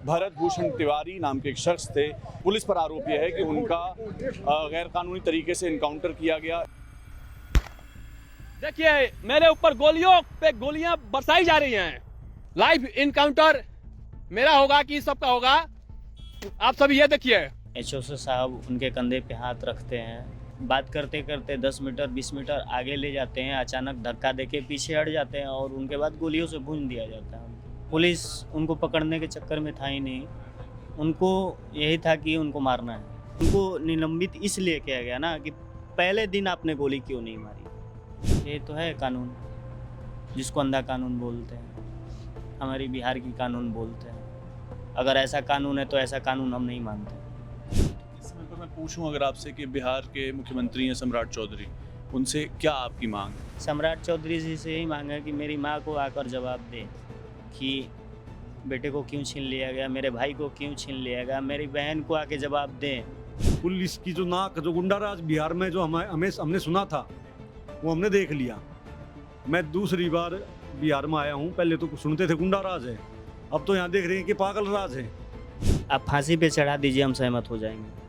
भरत भूषण तिवारी नाम के एक शख्स थे। पुलिस पर आरोप यह है कि उनका गैर कानूनी तरीके से इनकाउंटर किया गया। देखिए मेरे ऊपर गोलियों पे गोलियां बरसाई जा रही हैं। लाइव इनकाउंटर मेरा होगा कि सबका होगा, आप सभी ये देखिए। एचओसी साहब उनके कंधे पे हाथ रखते हैं, बात करते करते 10 मीटर 20 मीटर आगे ले जाते हैं, अचानक धक्का देके पीछे हट जाते हैं और उनके बाद गोलियों से भून दिया जाता है। पुलिस उनको पकड़ने के चक्कर में था ही नहीं, उनको यही था कि उनको मारना है। उनको निलंबित इसलिए किया गया ना कि पहले दिन आपने गोली क्यों नहीं मारी। ये तो है कानून, जिसको अंधा कानून बोलते हैं, हमारी बिहार की कानून बोलते हैं। अगर ऐसा कानून है तो ऐसा कानून हम नहीं मानते। इस समय पर मैं पूछूं अगर आपसे कि बिहार के मुख्यमंत्री हैं सम्राट चौधरी, उनसे क्या आपकी मांग है? सम्राट चौधरी जी से यही मांग है कि मेरी माँ को आकर जवाब दे कि बेटे को क्यों छीन लिया गया, मेरे भाई को क्यों छीन लिया गया, मेरी बहन को आके जवाब दें। पुलिस की जो नाक जो गुंडाराज बिहार में जो हमने सुना था वो हमने देख लिया। मैं दूसरी बार बिहार में आया हूँ, पहले तो सुनते थे गुंडाराज है, अब तो यहाँ देख रहे हैं कि पागल राज है। आप फांसी पे चढ़ा दीजिए, हम सहमत हो जाएंगे।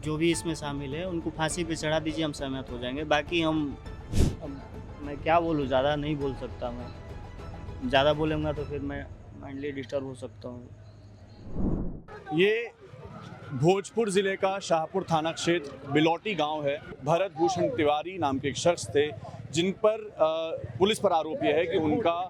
जो भी इसमें शामिल है उनको फांसी पे चढ़ा दीजिए, हम सहमत हो जाएंगे। बाकी अब मैं क्या बोलूँ, ज़्यादा नहीं बोल सकता। मैं ज़्यादा बोलूँगा तो फिर मैं मेंटली डिस्टर्ब हो सकता हूँ। ये भोजपुर जिले का शाहपुर थाना क्षेत्र बिलौटी गांव है। भरत भूषण तिवारी नाम के एक शख्स थे जिन पर पुलिस पर आरोप यह है कि उनका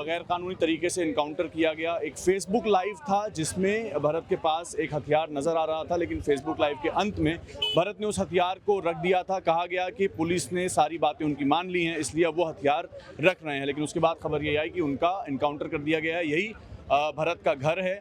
गैर कानूनी तरीके से इनकाउंटर किया गया। एक फेसबुक लाइव था जिसमें भरत के पास एक हथियार नज़र आ रहा था, लेकिन फेसबुक लाइव के अंत में भरत ने उस हथियार को रख दिया था। कहा गया कि पुलिस ने सारी बातें उनकी मान ली हैं, इसलिए अब वो हथियार रख रहे हैं। लेकिन उसके बाद खबर ये आई कि उनका इनकाउंटर कर दिया गया है। यही भरत का घर है।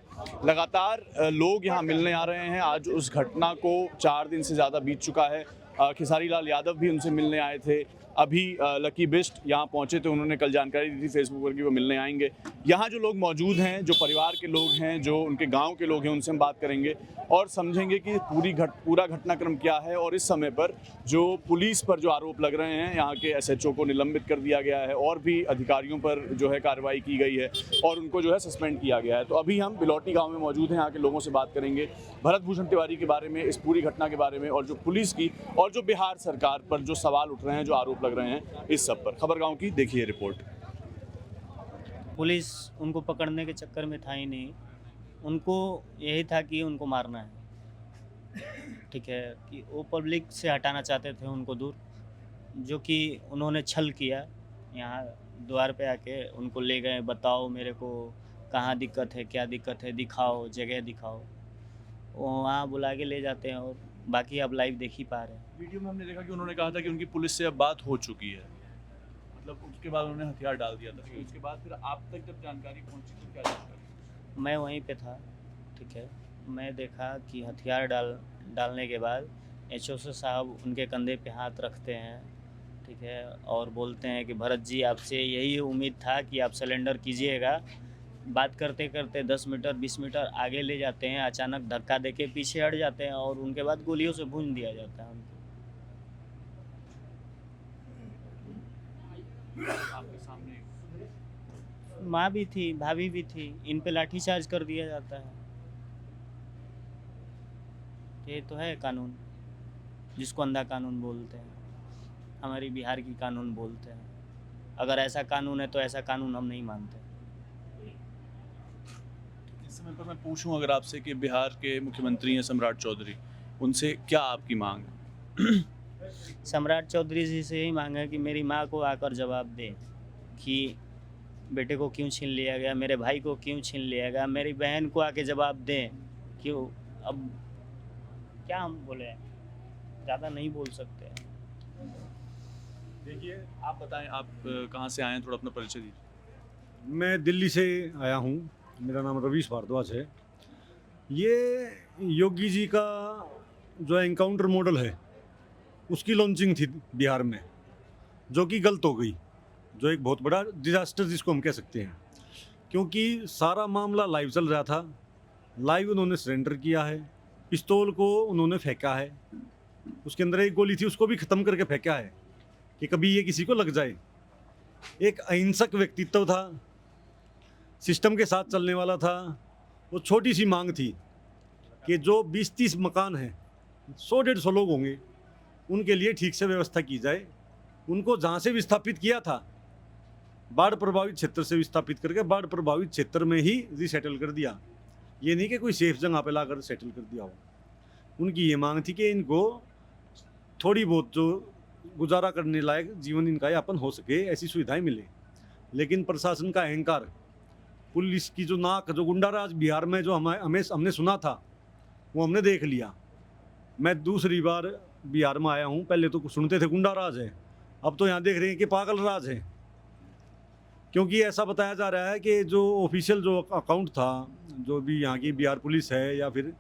लगातार लोग यहाँ मिलने आ रहे हैं। आज उस घटना को 4 दिन से ज़्यादा बीत चुका है। खेसारी लाल यादव भी उनसे मिलने आए थे। अभी लकी बिस्ट यहाँ पहुँचे थे, उन्होंने कल जानकारी दी थी फेसबुक पर कि वो मिलने आएंगे। यहाँ जो लोग मौजूद हैं, जो परिवार के लोग हैं, जो उनके गांव के लोग हैं, उनसे हम बात करेंगे और समझेंगे कि पूरा घटनाक्रम क्या है। और इस समय पर जो पुलिस पर जो आरोप लग रहे हैं, यहाँ के एसएचओ को निलंबित कर दिया गया है और भी अधिकारियों पर जो है कार्रवाई की गई है और उनको जो है सस्पेंड किया गया है। तो अभी हम बिलौटी गाँव में मौजूद हैं, यहाँ के लोगों से बात करेंगे भरत भूषण तिवारी के बारे में, इस पूरी घटना के बारे में और जो पुलिस की और जो बिहार सरकार पर जो सवाल उठ रहे हैं, जो आरोप लग रहे हैं, इस सब पर। खबर गांव की देखिए रिपोर्ट। पुलिस उनको पकड़ने के चक्कर में था ही नहीं, उनको यही था कि उनको मारना है। ठीक है, कि वो पब्लिक से हटाना चाहते थे उनको दूर, जो कि उन्होंने छल किया। यहाँ द्वार पे आके उनको ले गए, बताओ मेरे को कहाँ दिक्कत है, क्या दिक्कत है, दिखाओ, जगह दिखाओ। वो वहाँ बुला के ले जाते हैं और बाकी आप लाइव देख ही पा रहे हैं। वीडियो में हमने देखा कि उन्होंने कहा था कि उनकी पुलिस से अब बात हो चुकी है, मतलब उसके बाद उन्होंने हथियार डाल दिया था। उसके बाद फिर आप तक जब जानकारी पहुंची तो क्या जानकारी? मैं वहीं पे था। ठीक है, मैं देखा कि हथियार डालने के बाद एचओसी साहब उनके कंधे पे हाथ रखते हैं। ठीक है, और बोलते हैं कि भरत जी, आपसे यही उम्मीद था कि आप सरेंडर कीजिएगा। बात करते करते 10 मीटर 20 मीटर आगे ले जाते हैं, अचानक धक्का देके पीछे हट जाते हैं और उनके बाद गोलियों से भून दिया जाता है उनको। आपके सामने माँ भी थी, भाभी भी थी, इन पे लाठीचार्ज कर दिया जाता है। ये तो है कानून, जिसको अंधा कानून बोलते हैं, हमारी बिहार की कानून बोलते हैं। अगर ऐसा कानून है तो ऐसा कानून हम नहीं मानते। इस समय पर मैं पूछूं अगर आपसे कि बिहार के मुख्यमंत्री हैं सम्राट चौधरी, उनसे क्या आपकी मांग है? सम्राट चौधरी जी से यही मांग है कि मेरी माँ को आकर जवाब दे कि बेटे को क्यों छीन लिया गया, मेरे भाई को क्यों छीन लिया गया, मेरी बहन को आके जवाब दें। क्यों, अब क्या हम बोले, ज़्यादा नहीं बोल सकते। देखिए, आप बताएं, आप कहाँ से आए हैं, थोड़ा अपना परिचय दीजिए। मैं दिल्ली से आया हूँ, मेरा नाम रवीश भारद्वाज है। ये योगी जी का जो एनकाउंटर मॉडल है उसकी लॉन्चिंग थी बिहार में, जो कि गलत हो गई, जो एक बहुत बड़ा डिजास्टर जिसको हम कह सकते हैं। क्योंकि सारा मामला लाइव चल रहा था, लाइव उन्होंने सरेंडर किया है, पिस्तौल को उन्होंने फेंका है, उसके अंदर एक गोली थी उसको भी ख़त्म करके फेंका है कि कभी ये किसी को लग जाए। एक अहिंसक व्यक्तित्व था, सिस्टम के साथ चलने वाला था। वो छोटी सी मांग थी कि जो 20-30 मकान हैं, 100-150 लोग होंगे, उनके लिए ठीक से व्यवस्था की जाए। उनको जहाँ से विस्थापित किया था, बाढ़ प्रभावित क्षेत्र से विस्थापित करके बाढ़ प्रभावित क्षेत्र में ही रिसेटल कर दिया। ये नहीं कि कोई सेफ जगह पे लाकर सेटल कर दिया हो। उनकी ये मांग थी कि इनको थोड़ी बहुत जो गुजारा करने लायक जीवन इनका यापन हो सके, ऐसी सुविधाएं मिले। लेकिन प्रशासन का अहंकार, पुलिस की जो नाक, जो गुंडाराज बिहार में जो हमने सुना था, वो हमने देख लिया। मैं दूसरी बार बिहार में आया हूँ। पहले तो सुनते थे गुंडाराज है, अब तो यहाँ देख रहे हैं कि पागल राज है। क्योंकि ऐसा बताया जा रहा है कि जो ऑफिशियल जो अकाउंट था, जो भी यहाँ की बिहार पुलिस है या फिर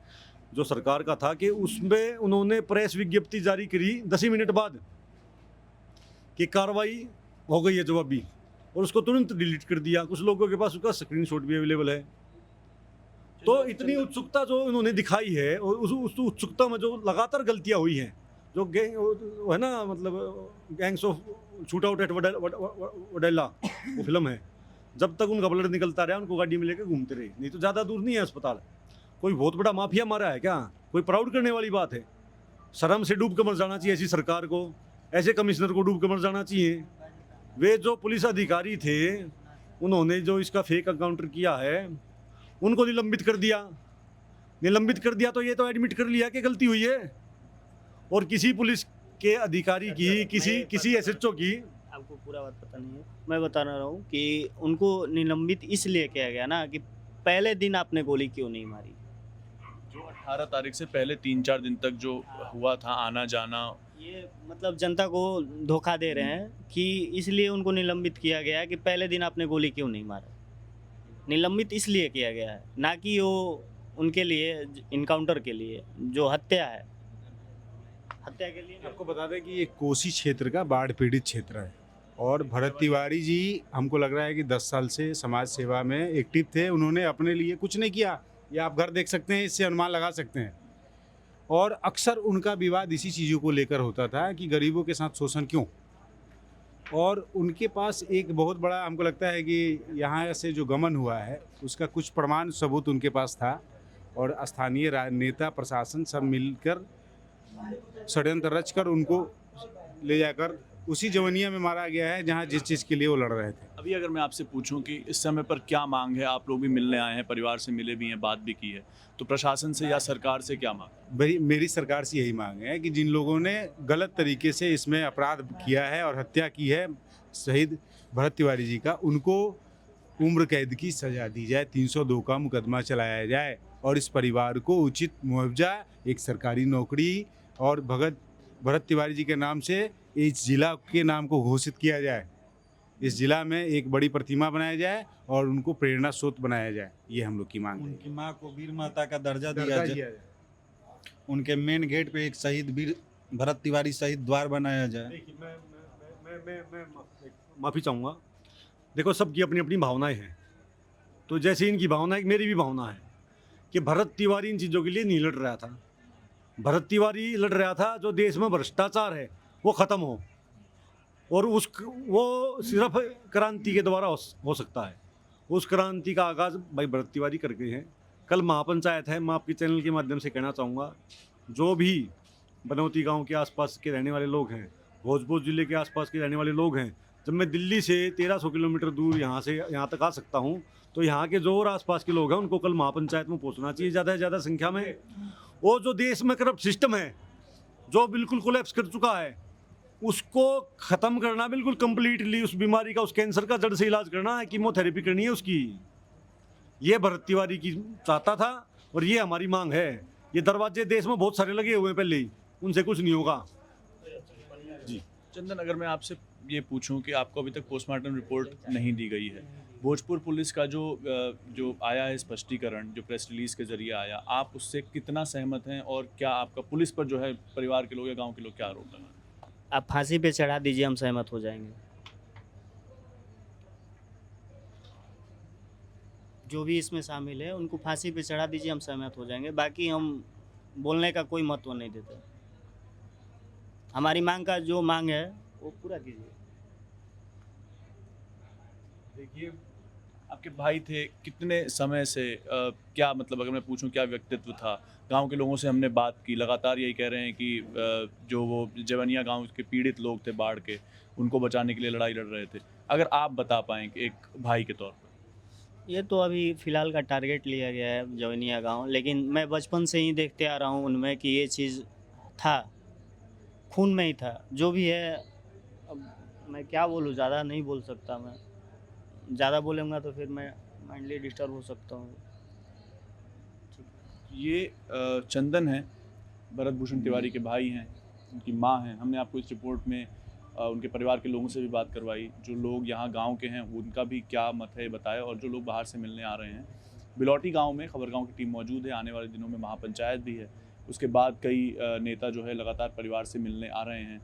जो सरकार का था, कि उसमें उन्होंने प्रेस विज्ञप्ति जारी करी 10 ही मिनट बाद कि कार्रवाई हो गई है जवाबी, और उसको तुरंत डिलीट कर दिया। कुछ लोगों के पास उसका स्क्रीनशॉट भी अवेलेबल है। तो इतनी उत्सुकता जो उन्होंने दिखाई है, और उस उत्सुकता में जो लगातार गलतियाँ हुई हैं, जो वो है ना, मतलब गैंग्स ऑफ शूट आउट एट वडेला वो फिल्म है, जब तक उनका ब्लड निकलता रहा उनको गाड़ी में लेकर घूमते रहे। नहीं तो ज़्यादा दूर नहीं है अस्पताल। कोई बहुत बड़ा माफिया मारा है क्या? कोई प्राउड करने वाली बात है? शर्म से डूब कर मर जाना चाहिए ऐसी सरकार को, ऐसे कमिश्नर को डूब कर मर जाना चाहिए। वे जो पुलिस अधिकारी थे, उन्होंने जो इसका फेक एनकाउंटर किया है, उनको निलंबित कर दिया। निलंबित कर दिया तो ये तो एडमिट कर लिया कि गलती हुई है। और किसी पुलिस के अधिकारी की, किसी एसएचओ की, आपको पूरा बात पता नहीं है, मैं बता रहा हूँ कि उनको निलंबित इसलिए किया गया ना कि पहले दिन आपने गोली क्यों नहीं मारी। जो 18 तारीख से पहले 3-4 दिन तक जो हुआ था आना जाना, ये मतलब जनता को धोखा दे रहे हैं कि इसलिए उनको निलंबित किया गया है कि पहले दिन आपने गोली क्यों नहीं मारा। निलंबित इसलिए किया गया है, ना कि वो उनके लिए इनकाउंटर के लिए, जो हत्या है, हत्या के लिए। आपको बता दें कि ये कोसी क्षेत्र का बाढ़ पीड़ित क्षेत्र है और भरत तिवारी जी हमको लग रहा है कि 10 साल से समाज सेवा में एक्टिव थे। उन्होंने अपने लिए कुछ नहीं किया, ये आप घर देख सकते हैं, इससे अनुमान लगा सकते हैं। और अक्सर उनका विवाद इसी चीज़ों को लेकर होता था कि गरीबों के साथ शोषण क्यों। और उनके पास एक बहुत बड़ा, हमको लगता है कि यहाँ से जो गमन हुआ है उसका कुछ प्रमाण सबूत उनके पास था, और स्थानीय नेता प्रशासन सब मिलकर षड्यंत्र रचकर उनको ले जाकर उसी जवनिया में मारा गया है जहाँ जिस चीज़ के लिए वो लड़ रहे थे। अभी अगर मैं आपसे पूछूं कि इस समय पर क्या मांग है, आप लोग भी मिलने आए हैं, परिवार से मिले भी हैं, बात भी की है, तो प्रशासन से या सरकार से क्या मांग? मेरी सरकार से यही मांग है कि जिन लोगों ने गलत तरीके से इसमें अपराध किया है और हत्या की है शहीद भरत तिवारी जी का, उनको उम्र कैद की सज़ा दी जाए, 302 का मुकदमा चलाया जाए और इस परिवार को उचित मुआवजा, एक सरकारी नौकरी और भरत तिवारी जी के नाम से इस जिला के नाम को घोषित किया जाए। इस जिला में एक बड़ी प्रतिमा बनाया जाए और उनको प्रेरणा स्रोत बनाया जाए। ये हम लोग की मांग है। उनकी माँ को वीर माता का दर्जा दिया जाए। उनके मेन गेट पे एक शहीद वीर भरत तिवारी शहीद द्वार बनाया जाए। देखिए, मैं माफ़ी चाहूँगा। देखो, सबकी अपनी अपनी भावनाएं हैं। तो जैसे इनकी भावना है, मेरी भी भावना है कि भरत तिवारी इन चीज़ों के लिए नहीं लड़ रहा था। भरत तिवारी लड़ रहा था जो देश में भ्रष्टाचार है वो ख़त्म हो, और वो सिर्फ क्रांति के द्वारा हो सकता है। उस क्रांति का आगाज़ भाई भरत तिवारी कर गए हैं। कल महापंचायत है। मैं आपके चैनल के माध्यम से कहना चाहूँगा, जो भी बनौती गांव के आसपास के रहने वाले लोग हैं, भोजपुर ज़िले के आसपास के रहने वाले लोग हैं, जब मैं दिल्ली से 1300 किलोमीटर दूर यहाँ से यहाँ तक आ सकता हूँ, तो यहाँ के जो और आसपास के लोग हैं उनको कल महापंचायत में पहुँचना चाहिए ज़्यादा से ज़्यादा संख्या में। वो जो देश में करप्ट सिस्टम है, जो बिल्कुल कोलैप्स कर चुका है, उसको ख़त्म करना बिल्कुल कंप्लीटली। उस बीमारी का, उस कैंसर का जड़ से इलाज करना है, कीमोथेरेपी करनी है उसकी। ये भरत तिवारी की चाहता था और ये हमारी मांग है। ये दरवाजे देश में बहुत सारे लगे हुए हैं पहले ही, उनसे कुछ नहीं होगा। जी चंदन, अगर मैं आपसे ये पूछूं कि आपको अभी तक पोस्टमार्टम रिपोर्ट नहीं दी गई है, भोजपुर पुलिस का जो आया है स्पष्टीकरण, जो प्रेस रिलीज़ के जरिए आया, आप उससे कितना सहमत हैं और क्या आपका पुलिस पर जो है परिवार के लोग या गांव के लोग क्या आरोप लगा? आप फांसी पे चढ़ा दीजिए, हम सहमत हो जाएंगे। जो भी इसमें शामिल है उनको फांसी पे चढ़ा दीजिए, हम सहमत हो जाएंगे। बाकी हम बोलने का कोई महत्व नहीं देते। हमारी मांग का जो मांग है वो पूरा कीजिए। देखिए, आपके भाई थे, कितने समय से क्या मतलब अगर मैं पूछूं क्या व्यक्तित्व था? गांव के लोगों से हमने बात की, लगातार यही कह रहे हैं कि जो वो जवनिया गांव के पीड़ित लोग थे बाढ़ के, उनको बचाने के लिए लड़ाई लड़ रहे थे। अगर आप बता पाएँ कि एक भाई के तौर पर। ये तो अभी फ़िलहाल का टारगेट लिया गया है जवनिया गाँव, लेकिन मैं बचपन से ही देखते आ रहा हूँ उनमें कि ये चीज़ था, खून में ही था। जो भी है, अब मैं क्या बोलूँ, ज़्यादा नहीं बोल सकता मैं। ज़्यादा बोलूँगा तो फिर मैं मेंटली डिस्टर्ब हो सकता हूँ। ये चंदन है, भरत भूषण तिवारी के भाई हैं, उनकी माँ हैं। हमने आपको इस रिपोर्ट में उनके परिवार के लोगों से भी बात करवाई। जो लोग यहाँ गांव के हैं उनका भी क्या मत है बताया, और जो लोग बाहर से मिलने आ रहे हैं। बिलौटी गांव में खबर गांव की टीम मौजूद है। आने वाले दिनों में महापंचायत भी है। उसके बाद कई नेता जो है लगातार परिवार से मिलने आ रहे हैं।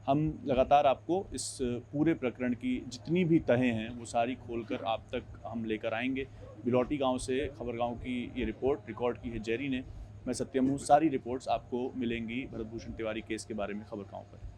हम लगातार आपको इस पूरे प्रकरण की जितनी भी तहें हैं वो सारी खोलकर आप तक हम लेकर आएंगे। बिलौटी गांव से खबर गांव की ये रिपोर्ट रिकॉर्ड की है जेरी ने। मैं सत्यम हूँ। सारी रिपोर्ट्स आपको मिलेंगी भरत भूषण तिवारी केस के बारे में खबर गांव पर।